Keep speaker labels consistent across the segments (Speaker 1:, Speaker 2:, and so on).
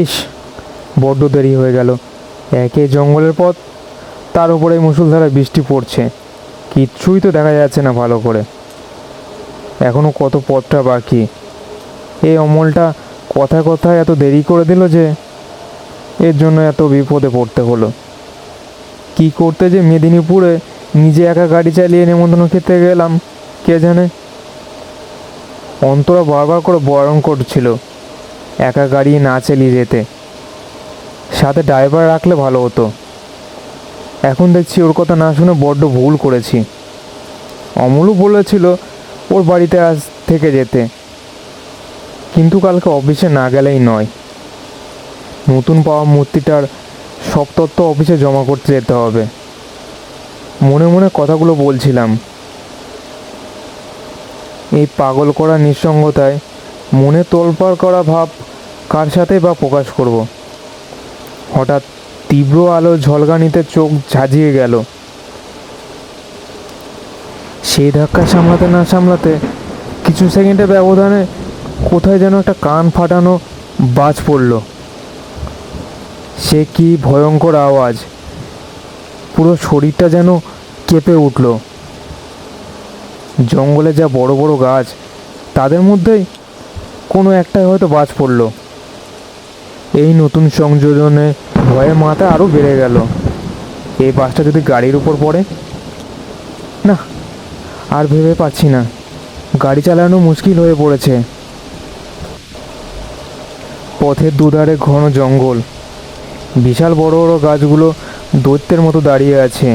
Speaker 1: ইস, বড্ড দেরি হয়ে গেল। একে জঙ্গলের পথ, তার উপরে মুষলধারে বৃষ্টি পড়ছে, কিচ্ছুই তো দেখা যাচ্ছে না ভালো করে। এখনও কত পথটা বাকি। এই অমলটা কথায় কথায় এত দেরি করে দিল যে এর জন্য এত বিপদে পড়তে হলো। কি করতে যে মেদিনীপুরে নিজে একা গাড়ি চালিয়ে নেমন্তন্ন খেতে গেলাম কে জানে। অন্তরা বারবার করে বারণ করছিল একা গাড়ি না চালিয়ে যেতে, সাথে ড্রাইভার রাখলে ভালো হতো। এখন দেখছি ওর কথা না শুনে বড্ড ভুল করেছি। অমলও বলেছিল ওর বাড়িতে আজ থেকে যেতে, কিন্তু কালকে অফিসে না গেলেই নয়। নতুন পাওয়া মূর্তিটার সব তথ্য অফিসে জমা করতে যেতে হবে। মনে মনে কথাগুলো বলছিলাম। এই পাগল করা নিঃসঙ্গতায় মনে তোলপাড় করা ভাব কার সাথে বা প্রকাশ করব। হঠাৎ তীব্র আলো ঝলকানিতে চোখ ঝাঁঝিয়ে গেল। সেই ধাক্কা সামলাতে না সামলাতে কিছু সেকেন্ডের ব্যবধানে কোথায় যেন একটা কান ফাটানো বাজ পড়ল। সে কি ভয়ঙ্কর আওয়াজ! পুরো শরীরটা যেন কেঁপে উঠল। জঙ্গলে যা বড় বড় গাছ, তাদের মধ্যেই কোনো একটাই হয়তো বাজ পড়ল। এই নতুন সংযোজনে ভয়ে মাথা আরও বেড়ে গেল। এই বাসটা যদি গাড়ির উপর পড়ে? না, আর ভেবে পাচ্ছি না। গাড়ি চালানো মুশকিল হয়ে পড়েছে। পথের দুধারে ঘন জঙ্গল, বিশাল বড় বড় গাছগুলো দৈত্যের মতো দাঁড়িয়ে আছে,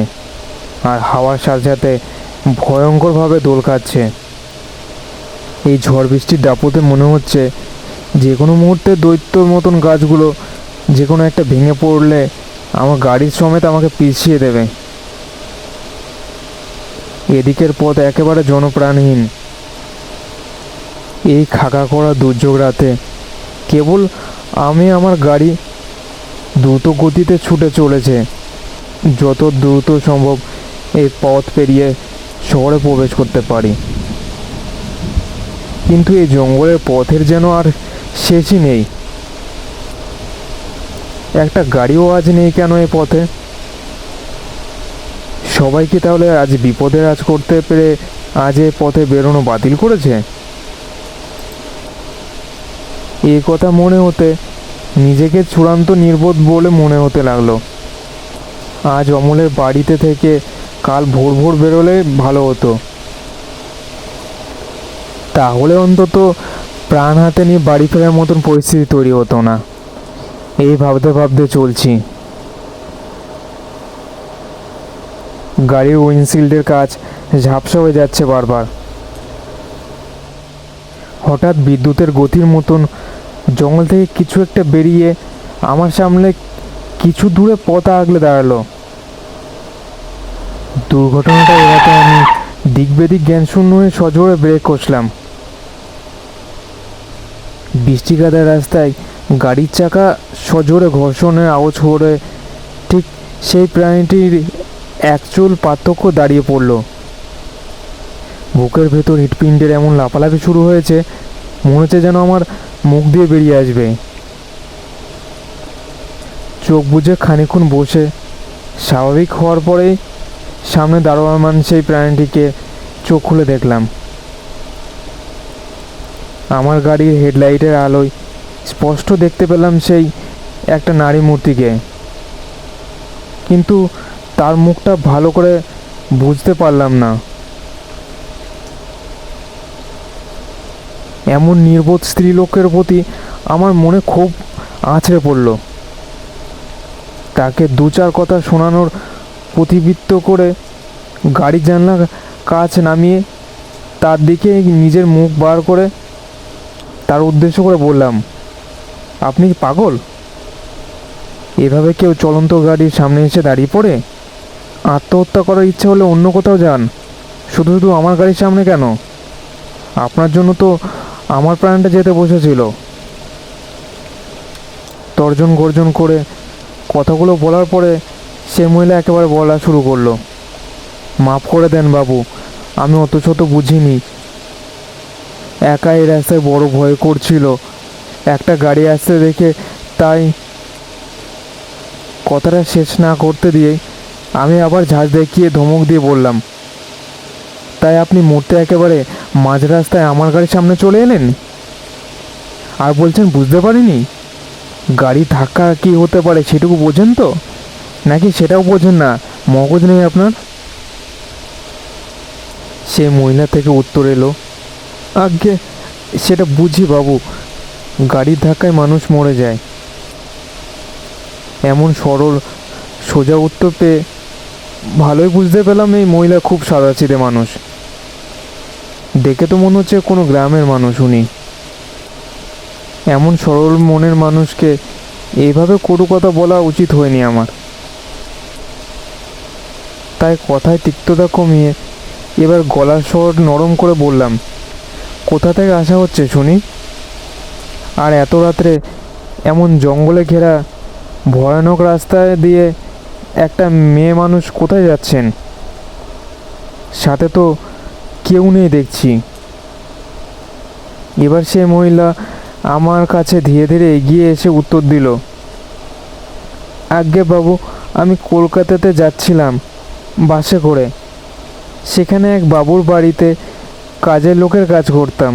Speaker 1: আর হাওয়ার সাথে সাথে ভয়ঙ্করভাবে দোল খাচ্ছে। এই ঝড় বৃষ্টির দাপটে মনে হচ্ছে যে কোনো মুহূর্তে দৈত্যর মতন গাছগুলো যে কোনো একটা ভেঙে পড়লে আমার গাড়ির সমেত আমাকে পিছিয়ে দেবে। এদিকের পথ একেবারে জনপ্রাণহীন। এই খাকা করা দুর্যোগ রাতে কেবল আমি আমার গাড়ি দ্রুত গতিতে ছুটে চলেছে, যত দ্রুত সম্ভব এই পথ পেরিয়ে শহরে প্রবেশ করতে পারি। কিন্তু এই জঙ্গলের পথের যেন আর শেষই নেই। একটা গাড়িও আজ নেই কেন এ পথে? সবাই কি তাহলে আজ বিপদে রাজ করতে পেরে আজ এ পথে বেরোনো বাতিল করেছে? এই কথা মনে হতে নিজেকে চূড়ান্ত নির্বোধ বলে মনে হতে লাগলো। আজ অমলের বাড়িতে থেকে কাল ভোর ভোর বেরোলে ভালো হতো। তাহলে অন্তত প্রাণ হাতে নিয়ে বাড়ি ফেরার মতন পরিস্থিতি তৈরি হতো না। এই ভাবতে ভাবতে চলছি। গাড়ির উইন্ডশিল্ডের কাজ ঝাপসা হয়ে যাচ্ছে বারবার। হঠাৎ বিদ্যুতের গতির মতন জঙ্গল থেকে কিছু একটা বেরিয়ে আমার সামনে কিছু দূরে পথ আগলে দাঁড়ালো। দুর্ঘটনাটা এড়াতে আমি দিক বেদিক জ্ঞানশূন্য হয়ে সজোরে ব্রেক কষলাম। বৃষ্টি কাদার রাস্তায় গাড়ির চাকা সজোরে ঘর্ষণের আওয়াজ করে ঠিক সেই প্রাণীটির একচুল পার্থক্য দাঁড়িয়ে পড়ল। বুকের ভেতর হৃৎপিণ্ডের এমন লাফালাফি শুরু হয়েছে, মনে হচ্ছে যেন আমার মুখ দিয়ে বেরিয়ে আসবে। চোখ বুজে খানিক্ষণ বসে স্বাভাবিক হওয়ার পরেই সামনে দাঁড়ামান সেই প্রাণীটিকে চোখ খুলে দেখলাম। আমার গাড়ির হেডলাইটের আলোয় স্পষ্ট দেখতে পেলাম সেই একটা নারী মূর্তিকে, কিন্তু তার মুখটা ভালো করে বুঝতে পারলাম না। এমন নির্বোধ স্ত্রীলোকের প্রতি আমার মনে খুব আঁচড়ে পড়ল। তাকে দু চার কথা শোনানোর প্রতিবৃত্ত করে গাড়ির জানলা কাঁচ নামিয়ে তার দিকে নিজের মুখ বার করে তার উদ্দেশ্য করে বললাম, আপনি কি পাগল? এভাবে কেউ চলন্ত গাড়ির সামনে এসে দাঁড়িয়ে পড়ে? আত্মহত্যা করার ইচ্ছে হলে অন্য কোথাও যান, শুধু শুধু আমার গাড়ির সামনে কেন? আপনার জন্য তো আমার প্রাণটা যেতে বসেছিল। তর্জন গর্জন করে কথাগুলো বলার পরে সে মহিলা একেবারে বলা শুরু করলো, মাফ করে দেন বাবু, আমি অত শত বুঝিনি। একা এই রাস্তায় বড় ভয় করছিল। একটা গাড়ি আসতে দেখে তাই কথাটা শেষ না করতে দিয়ে আমি আবার ঝাঁজ দেখিয়ে ধমক দিয়ে বললাম, তাই আপনি মরতে একেবারে মাঝ রাস্তায় আমার গাড়ির সামনে চলে এলেন আর বলছেন বুঝতে পারিনি? গাড়ি ধাক্কা কী হতে পারে সেটুকু বোঝেন তো, নাকি সেটাও বোঝেন না, মগজ নেই আপনার? সে মহিলা থেকে উত্তর এলো, আজ্ঞে সেটা বুঝি বাবু, গাড়ির ধাক্কায় মানুষ মরে যায়। এমন সরল সোজা উত্তর পেয়ে ভালোই বুঝতে পেলাম এই মহিলা খুব সাদাসিধে মানুষ। দেখে তো মনে হচ্ছে কোনো গ্রামের মানুষ উনি। এমন সরল মনের মানুষকে এইভাবে কটু কথা বলা উচিত হয়নি আমার। তাই কথায় তিক্ততা কমিয়ে এবার গলার স্বর নরম করে বললাম, কোথা থেকে আসা হচ্ছে শুনি? আর এত রাত্রে এমন জঙ্গলে ঘেরা ভয়ানক রাস্তায় দিয়ে একটা মেয়ে মানুষ কোথায় যাচ্ছেন? সাথে তো কেউ নেই দেখছি। এবার সে মহিলা আমার কাছে ধীরে ধীরে এগিয়ে এসে উত্তর দিল, আজ্ঞে বাবু, আমি কলকাতাতে যাচ্ছিলাম বাসে করে। সেখানে এক বাবুর বাড়িতে কাজের লোকের কাজ করতাম।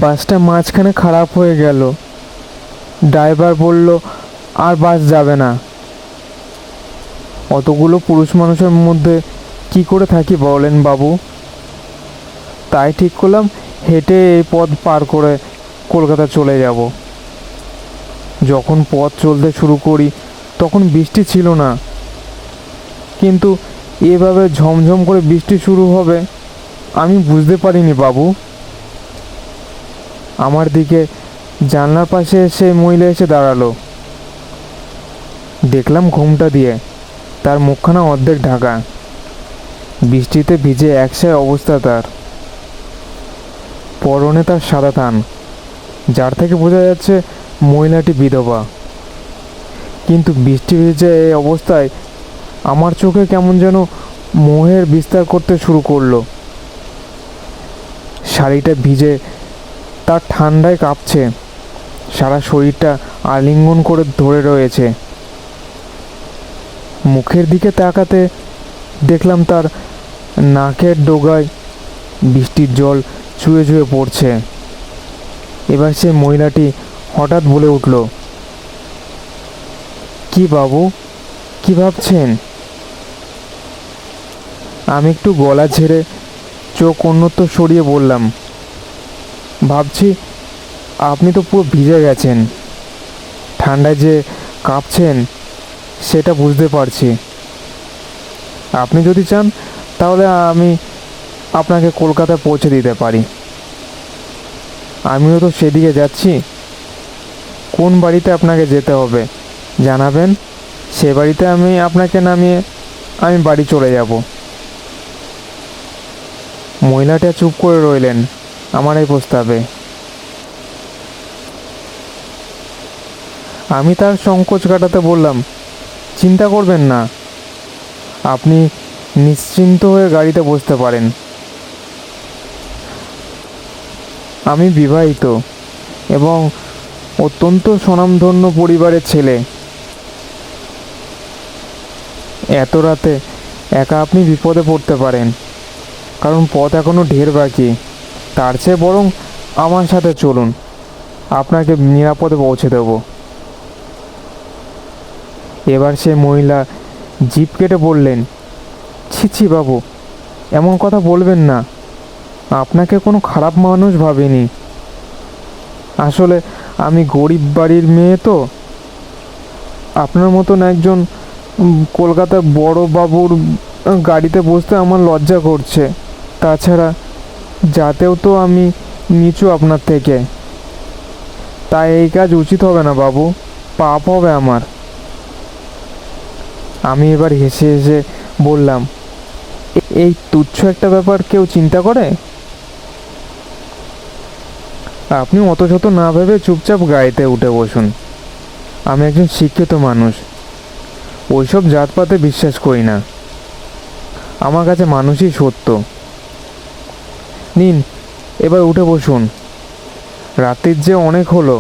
Speaker 1: বাসটা মাঝখানে খারাপ হয়ে গেল। ড্রাইভার বলল আর বাস যাবে না। অতগুলো পুরুষ মানুষের মধ্যে কি করে থাকি বলেন বাবু? তাই ঠিক করলাম হেঁটে এই পথ পার করে কলকাতা চলে যাব। যখন পথ চলতে শুরু করি তখন বৃষ্টি ছিল না, কিন্তু এভাবে ঝমঝম করে বৃষ্টি শুরু হবে আমি বুঝতে পারিনি বাবু। আমার দিকে জানলার পাশে এসে মহিলা এসে দাঁড়ালো। দেখলাম ঘোমটা দিয়ে তার মুখখানা অর্ধেক ঢাকা। বৃষ্টিতে ভিজে একসাথে অবস্থা তার। পরনে তার সাদা থান, যার থেকে বোঝা যাচ্ছে মহিলাটি বিধবা। কিন্তু বৃষ্টি ভিজে এই অবস্থায় আমার চোখে কেমন যেন মোহের বিস্তার করতে শুরু করলো। শাড়িটা ভিজে তার ঠান্ডায় কাঁপছে, সারা শরীরটা আলিঙ্গন করে ধরে রয়েছে। মুখের দিকে তাকাতে দেখলাম তার নাকের ডগায় বৃষ্টির জল চুয়ে চুয়ে পড়ছে। এবার সে মহিলাটি হঠাৎ বলে উঠল, কি বাবু, কি ভাবছেন? আমি একটু গলা ঝেড়ে চোখ অন্যত্র সরিয়ে বললাম, ভাবছি আপনি তো পুরো ভিজে গেছেন, ঠান্ডায় যে কাঁপছেন সেটা বুঝতে পারছি। আপনি যদি চান তাহলে আমি আপনাকে কলকাতায় পৌঁছে দিতে পারি। আমিও তো সেদিকে যাচ্ছি। কোন বাড়িতে আপনাকে যেতে হবে জানাবেন, সে বাড়িতে আমি আপনাকে নামিয়ে আমি বাড়ি চলে যাব। মহিলাটা চুপ করে রইলেন আমার এই প্রস্তাবে। আমি তার সংকোচ কাটাতে বললাম, চিন্তা করবেন না, আপনি নিশ্চিন্ত হয়ে গাড়িতে বসতে পারেন। আমি বিবাহিত এবং অত্যন্ত স্বনামধন্য পরিবারের ছেলে। এত রাতে একা আপনি বিপদে পড়তে পারেন, কারণ পথ এখনও ঢের বাকি। তার চেয়ে বরং আমার সাথে চলুন, আপনাকে নিরাপদে পৌঁছে দেব। এবার সে মহিলা জিভ কেটে বললেন, ছি ছি বাবু, এমন কথা বলবেন না। আপনাকে কোনো খারাপ মানুষ ভাবিনি। আসলে আমি গরিব বাড়ির মেয়ে তো। আপনার মতন একজন কলকাতার বড় বাবুর গাড়িতে বসতে আমার লজ্জা করছে। তাছাড়া যাতেও তো আমি নিচু আপনার থেকে, তাই এই কাজ উচিত হবে না বাবু, পাপ হবে আমার। আমি এবার হেসে হেসে বললাম, এই তুচ্ছ একটা ব্যাপার কেউ চিন্তা করে? আপনি অত শত না ভেবে চুপচাপ গাড়িতে উঠে বসুন। আমি একজন শিক্ষিত মানুষ, ওইসব জাতপাতে বিশ্বাস করি না। আমার কাছে মানুষই সত্য। নিন, এবার উঠে বসুন। রাতের যে অনেক হলো।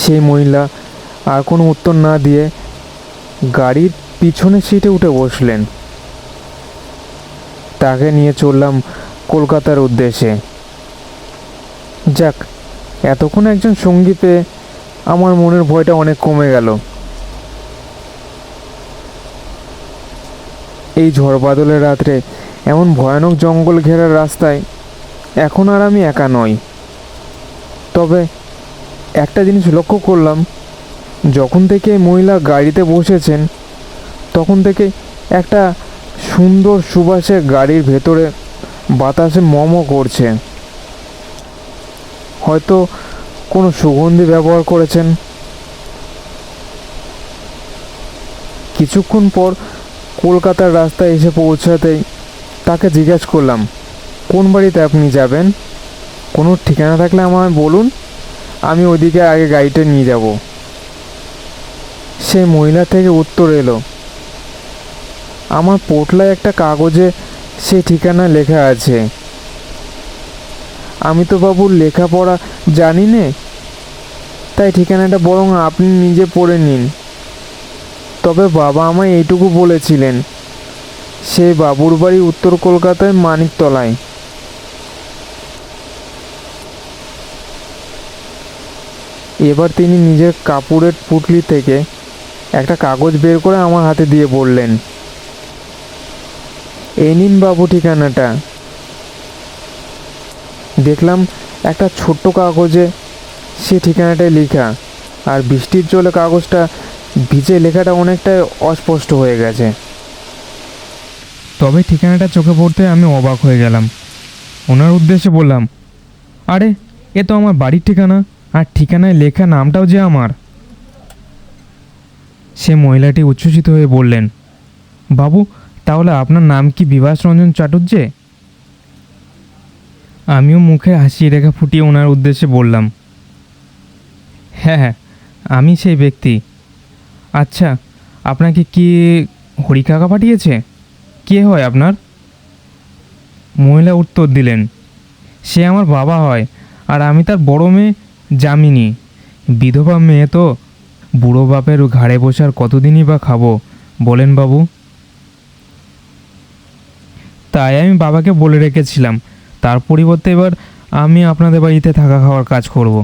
Speaker 1: সেই মহিলা আর কোনো উত্তর না দিয়ে গাড়ির পিছনের সিটে উঠে বসলেন। তাকে নিয়ে চললাম কলকাতার উদ্দেশ্যে। যাক, এতক্ষণ একজন সঙ্গী পেয়ে আমার মনের ভয়টা অনেক কমে গেল। এই ঝড় বাদলের রাত্রে এমন ভয়ানক জঙ্গল ঘেরা রাস্তায় এখন আর আমি একা নই। তবে একটা জিনিস লক্ষ্য করলাম, যখন থেকে মহিলা গাড়িতে বসেছেন তখন থেকে একটা সুন্দর সুবাসে গাড়ির ভেতরে বাতাসে করছে। হয়তো কোনো সুগন্ধি ব্যবহার করেছেন। কিছুক্ষণ পর কলকাতার রাস্তায় এসে পৌঁছাতেই তাকে জিজ্ঞেস করলাম, কোন বাড়িতে আপনি যাবেন? কোনো ঠিকানা থাকলে আমায় বলুন, আমি ওইদিকে আগে গাড়িটা নিয়ে যাব। সেই মহিলা থেকে উত্তর এলো, আমার পোটলায় একটা কাগজে সেই ঠিকানা লেখা আছে। আমি তো বাবুর লেখাপড়া জানি নে, তাই ঠিকানাটা বরং আপনি নিজে পড়ে নিন। তবে বাবা আমায় এইটুকু বলেছিলেন, সেই বাবুর বাড়ি উত্তর কলকাতায় মানিকতলায়। এবার তিনি নিজের কাপড়ের পুটলি থেকে একটা কাগজ বের করে আমার হাতে দিয়ে বললেন, এই নিন বাবু ঠিকানাটা। দেখলাম একটা ছোট্ট কাগজে সে ঠিকানাটাই লেখা, আর বৃষ্টির জলে কাগজটা ভিজে লেখাটা অনেকটাই অস্পষ্ট হয়ে গেছে। তবে ঠিকানাটা চোখে পড়তে আমি অবাক হয়ে গেলাম। ওনার উদ্দেশ্যে বললাম, আরে এ তো আমার বাড়ির ঠিকানা, আর ঠিকানায় লেখা নামটাও যে আমার। সে মহিলাটি উচ্ছ্বসিত হয়ে বললেন, বাবু তাহলে আপনার নাম কি বিভাস রঞ্জন চাটুর্যে? আমিও মুখে হাসিয়ে রেখা ফুটিয়ে ওনার উদ্দেশ্যে বললাম, হ্যাঁ হ্যাঁ, আমি সেই ব্যক্তি। আচ্ছা, আপনাকে কি হরি কাকা পাঠিয়েছে? কে হয় আপনার? মহিলা উত্তর দিলেন, সে আমার বাবা হয়, আর আমি তার বড় মেয়ে যামিনী। বিধবা মেয়ে তো, বুড়ো বাপের ঘাড়ে বসার কতদিনই বা খাবো বলেন বাবু। তাই আমি বাবাকে বলে রেখেছিলাম, তার পরিবর্তে এবার আমি আপনাদের বাড়িতে থাকা খাওয়ার কাজ করব।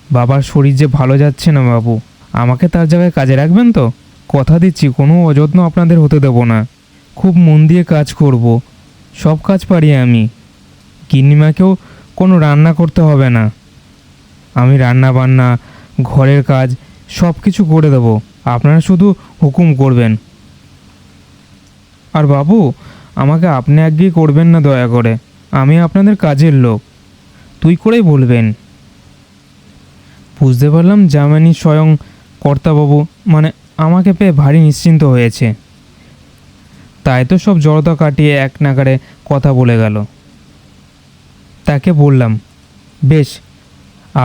Speaker 1: বাবার শরীর যে ভালো যাচ্ছে না বাবু, আমাকে তার জায়গায় কাজে রাখবেন তো? কথা দিচ্ছি কোনো অযত্ন আপনাদের হতে দেব না। খুব মন দিয়ে কাজ করব, সব কাজ পারি আমি। গিন্নিমাকেও কোনো রান্না করতে হবে না, আমি রান্না বান্না ঘরের কাজ সব কিছু করে দেবো, আপনারা শুধু হুকুম করবেন। আর বাবু, আমাকে আপনি আজ্ঞেই করবেন না দয়া করে, আমি আপনাদের কাজের লোক, তুই করেই বলবেন। বুঝতে পারলাম জামানি স্বয়ং কর্তাবাবু মানে আমাকে পেয়ে ভারী নিশ্চিন্ত হয়েছে। তাই তো সব জড়তা কাটিয়ে এক নাগারে কথা বলে গেল। তাকে বললাম, বেশ,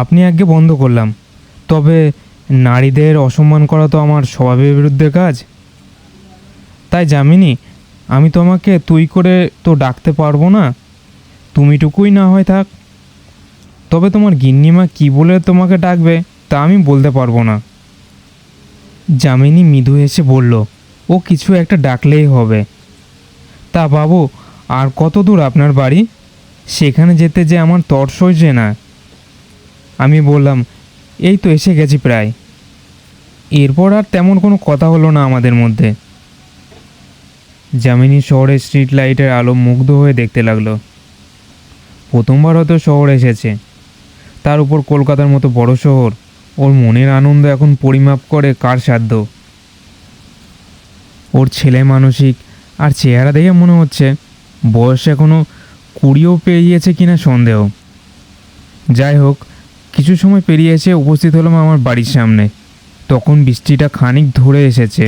Speaker 1: আপনি আগে বন্ধ করলাম, তবে নারীদের অসম্মান করা তো আমার স্বভাবের বিরুদ্ধে কাজ। তাই যামিনী, আমি তোমাকে তুই করে তো ডাকতে পারবো না, তুমিটুকুই না হয় থাক। তবে তোমার গিন্নিমা কি বলে তোমাকে ডাকবে তা আমি বলতে পারবো না। যামিনী মৃদু এসে বলল, ও কিছু একটা ডাকলেই হবে। তা বাবু, আর কত দূর আপনার বাড়ি? সেখানে যেতে যে আমার তর সইছে না। আমি বললাম, এই তো এসে গেছি প্রায়। এরপর আর তেমন কোনো কথা হলো না আমাদের মধ্যে। যামিনী শহরের স্ট্রিট লাইটের আলো মুগ্ধ হয়ে দেখতে লাগলো। প্রথমবার হয়তো শহর এসেছে, তার উপর কলকাতার মতো বড় শহর। ওর মনের আনন্দ এখন পরিমাপ করে কার সাধ্য। ওর ছেলে মানসিক আর চেহারা দেখে মনে হচ্ছে বয়স এখনও 20ও পেরিয়েছে কিনা সন্দেহ। যাই হোক, কিছু সময় পেরিয়ে এসে উপস্থিত হলাম আমার বাড়ির সামনে। তখন বৃষ্টিটা খানিক ধরে এসেছে।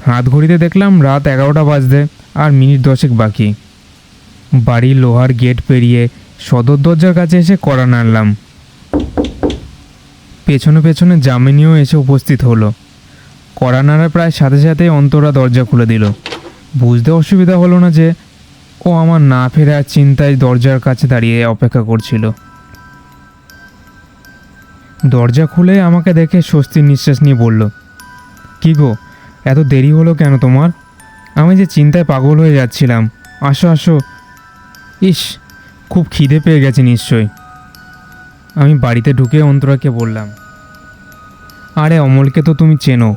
Speaker 1: হাত ঘড়িতে দেখলাম রাত 11টা বাজতে আর মিনিট 10 বাকি। বাড়ির লোহার গেট পেরিয়ে সদর দরজার কাছে এসে কড়া নাড়লাম। পেছনে পেছনে যামিনীও এসে উপস্থিত হলো। কড়া নাড়ার প্রায় সাথে সাথে অন্তরা দরজা খুলে দিল। বুঝতে অসুবিধা হলো না যে ও ও আমার না ফেরার চিন্তায় দরজার কাছে দাঁড়িয়ে অপেক্ষা করছিল। দরজা খুলে আমাকে দেখে স্বস্তির নিঃশ্বাস নিয়ে বলল, কী গো, এত দেরি হলো কেন তোমার? আমি যে চিন্তায় পাগল হয়ে যাচ্ছিলাম। আসো আসো। ইস, খুব খিদে পেয়ে গেছে নিশ্চয়। আমি বাড়িতে ঢুকে অন্তরাকে বললাম, আরে অমলকে তো তুমি চেনো,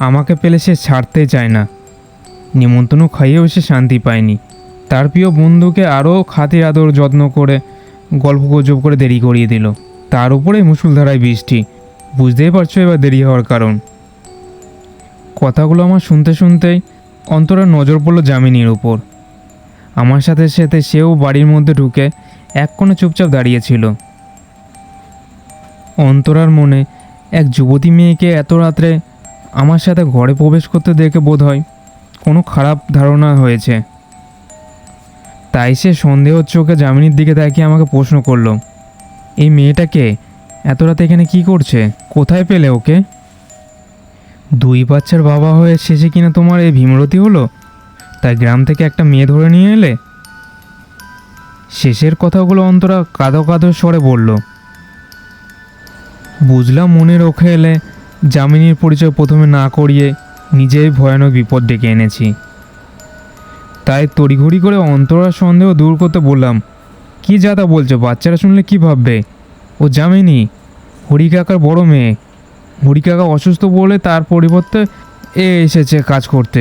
Speaker 1: আমাকে পেলে সে ছাড়তে চায় না। নিমন্ত্রণ খাইয়েও সে শান্তি পায়নি। তার প্রিয় বন্ধুকে আরও খাতির আদর যত্ন করে গল্প গুজব করে দেরি করিয়ে দিল। তার উপরে মুষলধারায় বৃষ্টি। বুঝতেই পারছো এবার দেরি হওয়ার কারণ। কথাগুলো আমার শুনতে শুনতেই অন্তরার নজর পড়ল যামিনীর উপর। আমার সাথে সাথে সেও বাড়ির মধ্যে ঢুকে এক কোণে চুপচাপ দাঁড়িয়েছিল। অন্তরার মনে এক যুবতী মেয়েকে এত রাত্রে আমার সাথে ঘরে প্রবেশ করতে দেখে বোধহয় কোনো খারাপ ধারণা হয়েছে। তাই সে সন্দেহর চোখে যামিনীর দিকে তাকিয়ে আমাকে প্রশ্ন করলো, এই মেয়েটাকে এত রাতে এখানে কি করছে? কোথায় পেলে ওকে? 2 বাচ্চার বাবা হয়ে শেষে কিনা তোমার এই ভীমরতি হলো, তাই গ্রাম থেকে একটা মেয়ে ধরে নিয়ে এলে? শেষের কথাগুলো অন্তরা কাঁদো কাঁদো স্বরে বলল। বুঝলাম মনে রোখে এলে যামিনীর পরিচয় প্রথমে না করিয়ে নিজেই ভয়ানক বিপদ ডেকে এনেছি। তাই তড়িঘড়ি করে অন্তরার সন্দেহ দূর করতে বললাম, কি যাতা বলছো? বাচ্চারা শুনলে কি ভাববে? ও যামিনী, হরিকাকার বড় মেয়ে। হরিকাকা অসুস্থ বলে তার পরিবর্তে এসেছে কাজ করতে।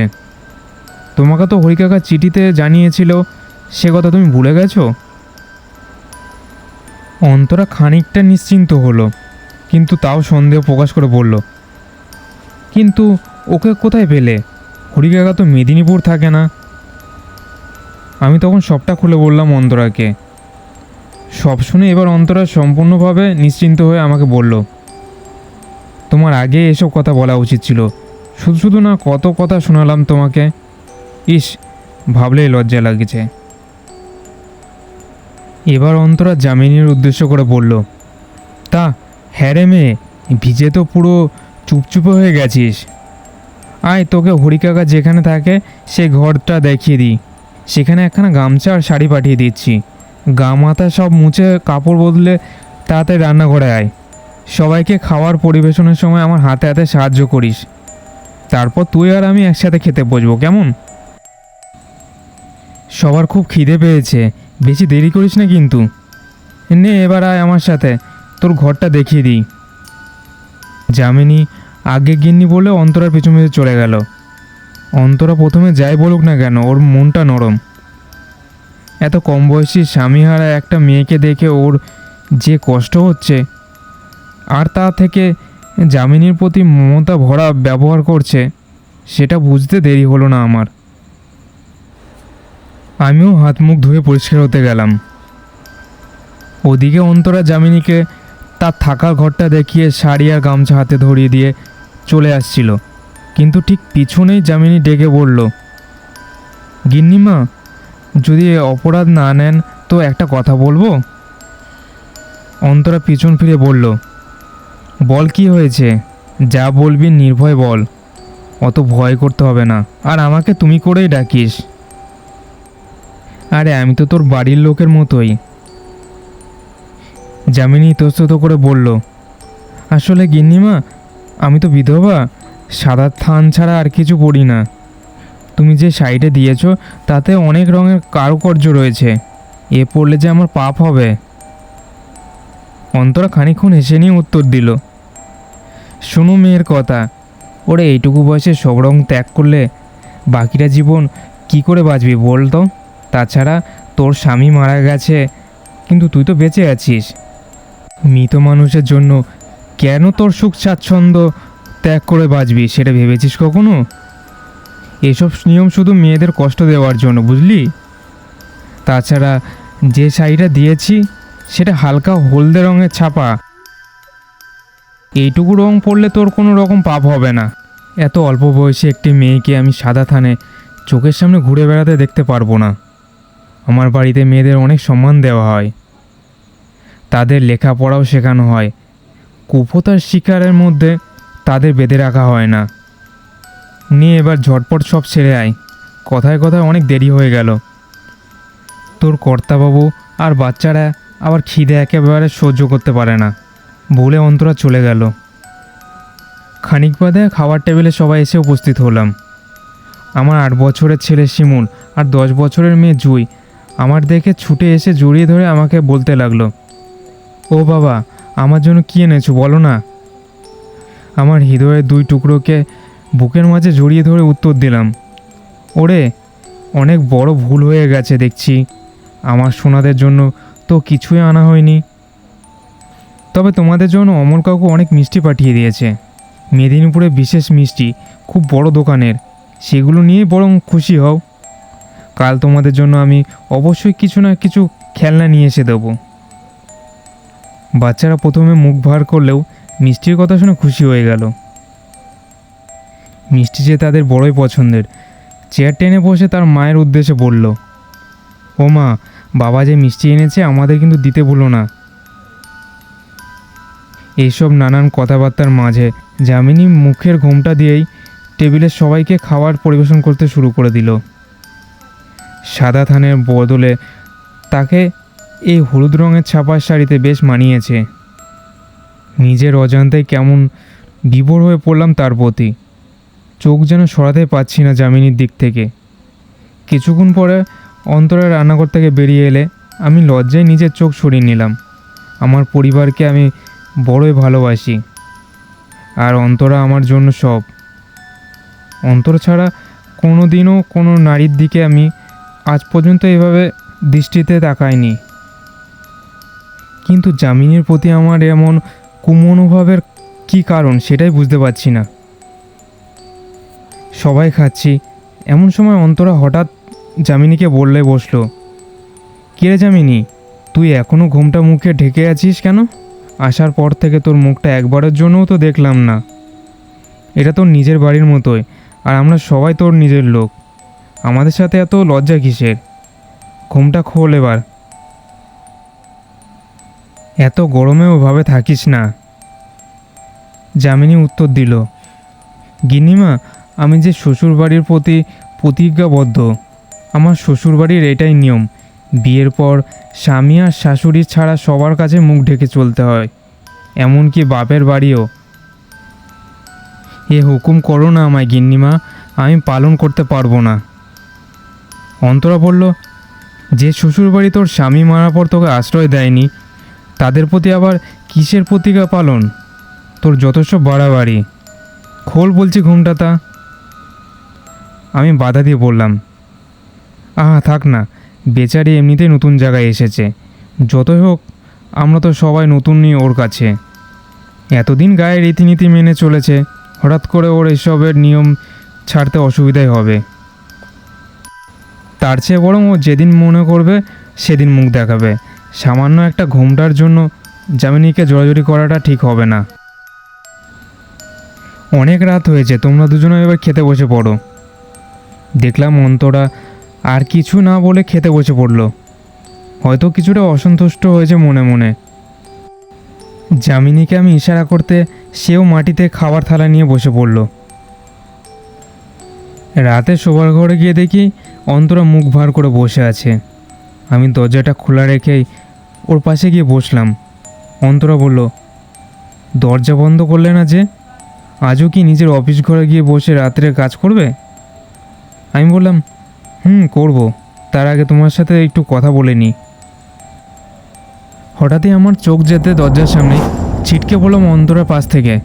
Speaker 1: তোমাকে তো হরিকাকা চিঠিতে জানিয়েছিল, সে কথা তুমি ভুলে গেছো? অন্তরা খানিকটা নিশ্চিন্ত হলো, কিন্তু তাও সন্দেহ প্রকাশ করে বলল, কিন্তু ওকে কোথায় পেলে? হরিকাকা তো মেদিনীপুর থাকে না। আমি তখন সবটা খুলে বললাম অন্তরাকে। সব শুনে এবার অন্তরা সম্পূর্ণভাবে নিশ্চিন্ত হয়ে আমাকে বলল, তোমার আগে এসব কথা বলা উচিত ছিল। শুধু শুধু না কত কথা শোনালাম তোমাকে। ইস, ভাবলেই লজ্জা লাগছে। এবার অন্তরা যামিনীর উদ্দেশ্য করে বলল, তা হ্যাঁ রে মেয়ে, ভিজে তো পুরো চুপচুপে হয়ে গেছিস। আয়, তোকে হরিকাকা যেখানে থাকে সেই ঘরটা দেখিয়ে দিই। সেখানে একখানা গামছা আর শাড়ি পাঠিয়ে দিচ্ছি। গা মাথা সব মুছে কাপড় বদলে তাড়াতাড়ি রান্নাঘরে আয়। সবাইকে খাওয়ার পরিবেশনের সময় আমার হাতে হাতে সাহায্য করিস। তারপর তুই আর আমি একসাথে খেতে বসবো, কেমন? সবার খুব খিদে পেয়েছে, বেশি দেরি করিস না কিন্তু। নে এবার আয় আমার সাথে, তোর ঘরটা দেখিয়ে দিই। যামিনী আগে গিন্নি বলে অন্তরার পেছন পেছন চলে গেল। অন্তরা প্রথমে যাই বলুক না কেন, ওর মনটা নরম। এত কম বয়সী স্বামীহারা একটা মেয়েকে দেখে ওর যে কষ্ট হচ্ছে, আর তা থেকে যামিনীর প্রতি মমতা ভরা ব্যবহার করছে, সেটা বুঝতে দেরি হলো না আমার। আমিও হাত মুখ ধুয়ে পরিষ্কার হতে গেলাম। ওদিকে অন্তরা যামিনীকে তার থাকার ঘরটা দেখিয়ে শাড়ি আর গামছা হাতে ধরিয়ে দিয়ে চলে আসছিল, কিন্তু ঠিক পিছনেই যামিনী ডেকে বলল, গিন্নিমা, যদি অপরাধ না নেন তো একটা কথা বলবো। অন্তরা পিছন ফিরে বলল, বল, কি হয়েছে? যা বলবি নির্ভয় বল, অত ভয় করতে হবে না। আর আমাকে তুমি করেই ডাকিস। আরে আমি তো তোর বাড়ির লোকের মতোই। যামিনী ইতস্তত করে বলল, আসলে গিন্নিমা, আমি তো বিধবা, সাদা থান ছাড়া আর কিছু পরি না। তুমি যে শাড়িটা দিয়েছ তাতে অনেক রঙের কারুকার্য রয়েছে, এ পড়লে যে আমার পাপ হবে। অন্তরা খানিকক্ষণ হেসে নিয়ে উত্তর দিল, শোনো মেয়ের কথা, ওরে এইটুকু বয়সে সব রং ত্যাগ করলে বাকিটা জীবন কি করে বাঁচবি বল তো? তাছাড়া তোর স্বামী মারা গেছে, কিন্তু তুই তো বেঁচে আছিস। মৃত মানুষের জন্য কেন তোর সুখ স্বাচ্ছন্দ্য ত্যাগ করে বাঁচবি সেটা ভেবেছিস কখনো? এসব নিয়ম শুধু মেয়েদের কষ্ট দেওয়ার জন্য, বুঝলি? তাছাড়া যে শাড়িটা দিয়েছি সেটা হালকা হলদে রঙের ছাপা। এইটুকু রং পড়লে তোর কোনো রকম পাপ হবে না। এত অল্প বয়সী একটি মেয়েকে আমি সাদা থানে চোখের সামনে ঘুরে বেড়াতে দেখতে পারবো না। আমার বাড়িতে মেয়েদের অনেক সম্মান দেওয়া হয়, তাদের লেখাপড়াও শেখানো হয়। কুপোতার শিকারের মধ্যে তাদের বেঁধে রাখা হয় না। নিয়ে এবার ঝটপট সব ছেড়ে আয়, কথায় কথায় অনেক দেরি হয়ে গেল। তোর কর্তাবাবু আর বাচ্চারা আবার খিদে একেবারে সহ্য করতে পারে না বলে অন্তরা চলে গেল। খানিক বাদে খাওয়ার টেবিলে সবাই এসে উপস্থিত হলাম। আমার 8 বছরের ছেলে শিমুল আর 10 বছরের মেয়ে জুই আমার দেখে ছুটে এসে জড়িয়ে ধরে আমাকে বলতে লাগলো, ও বাবা, আমার জন্য কী এনেছো বলো না। আমার হৃদয়ের 2 টুকরোকে বুকের মাঝে জড়িয়ে ধরে উত্তর দিলাম, ওরে, অনেক বড় ভুল হয়ে গেছে দেখছি। আমার সোনাদের জন্য তো কিছুই আনা হয়নি, তবে তোমাদের জন্য অমল কাকু অনেক মিষ্টি পাঠিয়ে দিয়েছে। মেদিনীপুরে বিশেষ মিষ্টি, খুব বড় দোকানের, সেগুলো নিয়েই বরং খুশি হও। কাল তোমাদের জন্য আমি অবশ্যই কিছু না কিছু খেলনা নিয়ে এসে দেবো। বাচ্চারা প্রথমে মুখ ভার করলেও মিষ্টির কথা শুনে খুশি হয়ে গেল। মিষ্টি যে তাদের বড়ই পছন্দের। চেয়ার টেনে বসে তার মায়ের উদ্দেশ্যে বলল, ও মা, বাবা যে মিষ্টি এনেছে আমাদের কিন্তু দিতে ভুলো না। এইসব নানান কথাবার্তার মাঝে যামিনী মুখের ঘোমটা দিয়েই টেবিলের সবাইকে খাবার পরিবেশন করতে শুরু করে দিল। সাদা থানের বদলে তাকে এই হলুদ রঙের ছাপার শাড়িতে বেশ মানিয়েছে। নিজের অজান্তেই কেমন বিভোর হয়ে পড়লাম তার প্রতি। চোখ যেন সরাতে পারছি না যামিনীর দিক থেকে। কিছুক্ষণ পরে অন্তরা রান্নাঘর থেকে বেরিয়ে এলে আমি লজ্জায় নিজের চোখ সরিয়ে নিলাম। আমার পরিবারকে আমি বড়ই ভালোবাসি, আর অন্তরা আমার জন্য সব। অন্তর ছাড়া কোনো দিনও কোনো নারীর দিকে আমি আজ পর্যন্ত এভাবে দৃষ্টিতে তাকাইনি। কিন্তু যামিনীর প্রতি আমার এমন কুমনোভাবের কী কারণ সেটাই বুঝতে পারছি না। সবাই খাচ্ছি, এমন সময় অন্তরা হঠাৎ যামিনীকে বললে বসলো, কী রে যামিনী, তুই এখনও ঘোমটা মুখে ঢেকে আছিস কেন? আসার পর থেকে তোর মুখটা একবারের জন্যও তো দেখলাম না। এটা তোর নিজের বাড়ির মতোই, আর আমরা সবাই তোর নিজের লোক। আমাদের সাথে এত লজ্জা কিসের? ঘোমটা খোল এবার। এত গরমে ওভাবে থাকিস না। যামিনী উত্তর দিল, গিন্নিমা, আমি যে শ্বশুরবাড়ির প্রতি প্রতিজ্ঞাবদ্ধ। আমার শ্বশুরবাড়ির এটাই নিয়ম, বিয়ের পর স্বামী আর শাশুড়ি ছাড়া সবার কাছে মুখ ঢেকে চলতে হয়, এমনকি বাপের বাড়িও। এ হুকুম করো না আমায় গিন্নিমা, আমি পালন করতে পারবো না। অন্তরা বলল, যে শ্বশুরবাড়ি তোর স্বামী মারার পর তোকে আশ্রয় দেয়নি, তাদের প্রতি আবার কিসের প্রতিজ্ঞা পালন? তোর যথেষ্ট বাড়াবাড়ি। খোল বলছি ঘুমটাতা। আমি বাধা দিয়ে বললাম, আহা থাক না, বেচারি এমনিতেই নতুন জায়গায় এসেছে, যতই হোক আমরা তো সবাই নতুনই ওর কাছে। এতদিন গায়ে রীতিনীতি মেনে চলেছে, হঠাৎ করে ওর এসবের নিয়ম ছাড়তে অসুবিধাই হবে। তার চেয়ে বরং ও যেদিন মনে করবে সেদিন মুখ দেখাবে। সামান্য একটা ঘোমটার জন্য যামিনীকে জোরাজুরি করাটা ঠিক হবে না। অনেক রাত হয়েছে, তোমরা দুজনে এবার খেতে বসে পড়ো। দেখলাম অন্তরা আর কিছু না বলে খেতে বসে পড়ল। হয়তো কিছুটা অসন্তুষ্ট হয়েছে মনে মনে। যামিনীকে আমি ইশারা করতে সেও মাটিতে খাবার থালা নিয়ে বসে পড়ল। রাতে শোবার ঘরে গিয়ে দেখি অন্তরা মুখ ভার করে বসে আছে। আমি দরজাটা খোলা রেখেই ওর পাশে গিয়ে বসলাম। অন্তরা বলল, দরজা বন্ধ করলে না যে? আজও কি নিজের অফিস ঘরে গিয়ে বসে রাত্রে কাজ করবে? আমি বললাম, করব, তার আগে তোমার সাথে একটু কথা বলে নিই। হঠাৎই আমার চোখ যেতে দরজার সামনে ছিটকে পড়লাম অন্তরার পাশ থেকে।